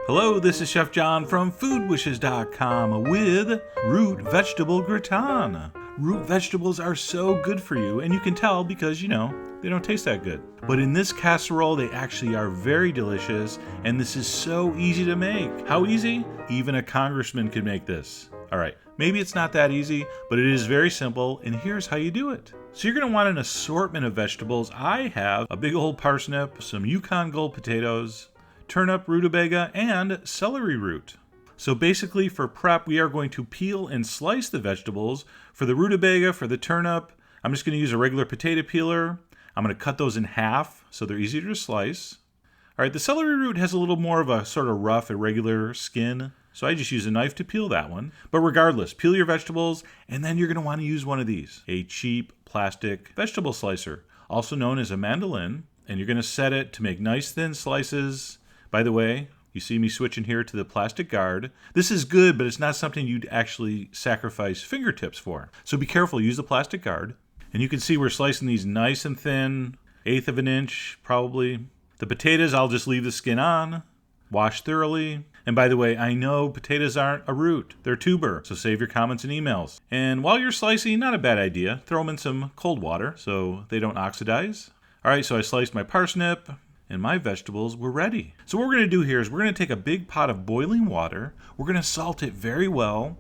Hello, this is Chef John from foodwishes.com with root vegetable gratin. Root vegetables are so good for you, and you can tell because, they don't taste that good. But in this casserole, they actually are very delicious, and this is so easy to make. How easy? Even a congressman could make this. All right, maybe it's not that easy, but it is very simple, and here's how you do it. So you're going to want an assortment of vegetables. I have a big old parsnip, some Yukon Gold potatoes, turnip, rutabaga, and celery root. So basically for prep, we are going to peel and slice the vegetables. For the rutabaga, for the turnip, I'm just going to use a regular potato peeler. I'm going to cut those in half so they're easier to slice. All right, the celery root has a little more of a sort of rough, irregular skin, so I just use a knife to peel that one. But regardless, peel your vegetables, and then you're going to want to use one of these, a cheap plastic vegetable slicer, also known as a mandolin, and you're going to set it to make nice thin slices. By the way, you see me switching here to the plastic guard. This is good, but it's not something you'd actually sacrifice fingertips for. So be careful, use the plastic guard. And you can see we're slicing these nice and thin, 1/8 of an inch probably. The potatoes, I'll just leave the skin on, wash thoroughly. And by the way, I know potatoes aren't a root, they're tuber, so save your comments and emails. And while you're slicing, not a bad idea, throw them in some cold water so they don't oxidize. All right, so I sliced my parsnip, and my vegetables were ready. So what we're going to do here is we're going to take a big pot of boiling water, we're going to salt it very well,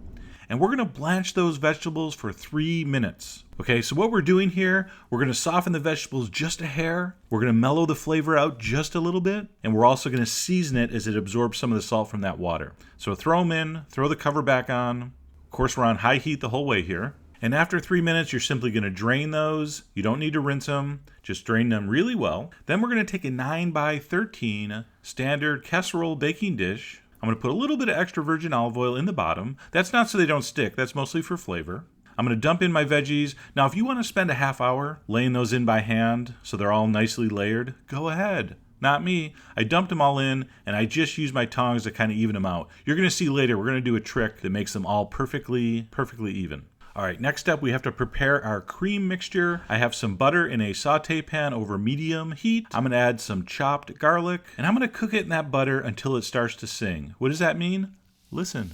and we're going to blanch those vegetables for 3 minutes. Okay, so what we're doing here, we're going to soften the vegetables just a hair, we're going to mellow the flavor out just a little bit, and we're also going to season it as it absorbs some of the salt from that water. So throw them in, throw the cover back on. Of course, we're on high heat the whole way here. And after 3 minutes, you're simply going to drain those. You don't need to rinse them, just drain them really well. Then we're going to take a 9x13 standard casserole baking dish. I'm going to put a little bit of extra virgin olive oil in the bottom. That's not so they don't stick, that's mostly for flavor. I'm going to dump in my veggies. Now, if you want to spend a half hour laying those in by hand so they're all nicely layered, go ahead. Not me. I dumped them all in, and I just used my tongs to kind of even them out. You're going to see later, we're going to do a trick that makes them all perfectly even. All right, next up, we have to prepare our cream mixture. I have some butter in a saute pan over medium heat. I'm going to add some chopped garlic, and I'm going to cook it in that butter until it starts to sing. What does that mean? Listen.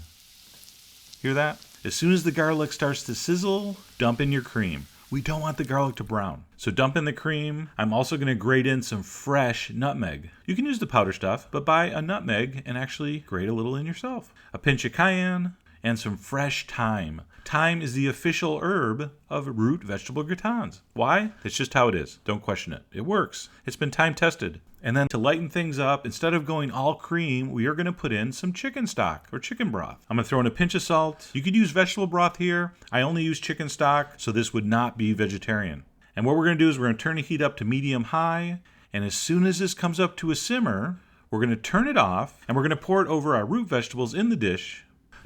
Hear that? As soon as the garlic starts to sizzle, dump in your cream. We don't want the garlic to brown. So dump in the cream. I'm also going to grate in some fresh nutmeg. You can use the powder stuff, but buy a nutmeg and actually grate a little in yourself. A pinch of cayenne and some fresh thyme. Thyme is the official herb of root vegetable gratins. Why? It's just how it is. Don't question it. It works. It's been time tested. And then to lighten things up, instead of going all cream, we are going to put in some chicken stock or chicken broth. I'm going to throw in a pinch of salt. You could use vegetable broth here. I only use chicken stock, so this would not be vegetarian. And what we're going to do is we're going to turn the heat up to medium-high. And as soon as this comes up to a simmer, we're going to turn it off, and we're going to pour it over our root vegetables in the dish.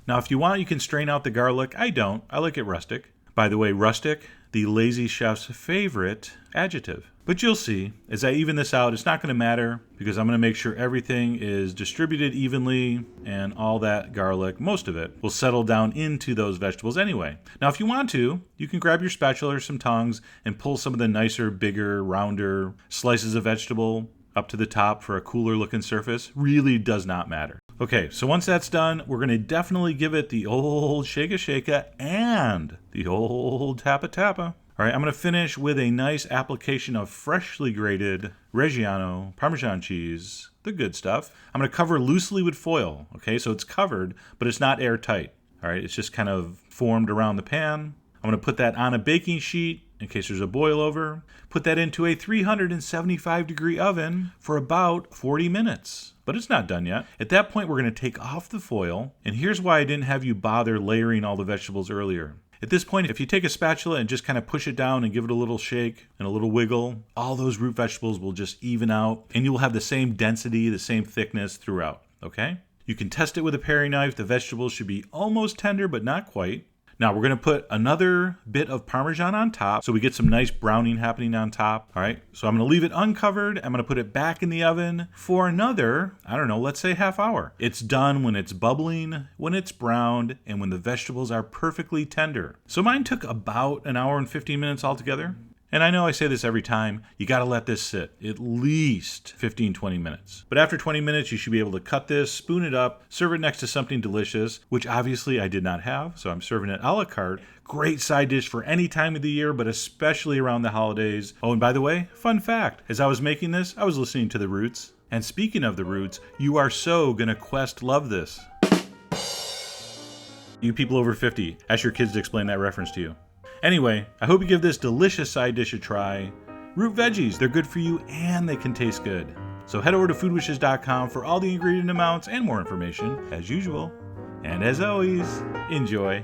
Now, if you want, you can strain out the garlic. I don't. I like it rustic. By the way, rustic, the lazy chef's favorite adjective. But you'll see, as I even this out, it's not going to matter because I'm going to make sure everything is distributed evenly and all that garlic, most of it, will settle down into those vegetables anyway. Now, if you want to, you can grab your spatula or some tongs and pull some of the nicer, bigger, rounder slices of vegetable up to the top for a cooler looking surface. Really does not matter. Okay, so once that's done, we're going to definitely give it the old shake-a and the old tappa. All right, I'm going to finish with a nice application of freshly grated Reggiano Parmesan cheese, the good stuff. I'm going to cover loosely with foil, okay? So it's covered, but it's not airtight. All right, it's just kind of formed around the pan. I'm going to put that on a baking sheet in case there's a boil over. Put that into a 375-degree oven for about 40 minutes. But it's not done yet. At that point, we're going to take off the foil. And here's why I didn't have you bother layering all the vegetables earlier. At this point, if you take a spatula and just kind of push it down and give it a little shake and a little wiggle, all those root vegetables will just even out. And you will have the same density, the same thickness throughout. Okay? You can test it with a paring knife. The vegetables should be almost tender, but not quite. Now we're going to put another bit of Parmesan on top so we get some nice browning happening on top. All right, so I'm going to leave it uncovered. I'm going to put it back in the oven for another, let's say half hour. It's done when it's bubbling, when it's browned, and when the vegetables are perfectly tender. So mine took about an hour and 15 minutes altogether. And I know I say this every time, you gotta let this sit at least 15-20 minutes. But after 20 minutes, you should be able to cut this, spoon it up, serve it next to something delicious, which obviously I did not have, so I'm serving it a la carte. Great side dish for any time of the year, but especially around the holidays. Oh, and by the way, fun fact, as I was making this, I was listening to The Roots. And speaking of The Roots, you are so gonna quest love this. You people over 50, ask your kids to explain that reference to you. Anyway, I hope you give this delicious side dish a try. Root veggies, they're good for you and they can taste good. So head over to foodwishes.com for all the ingredient amounts and more information, as usual. And as always, enjoy.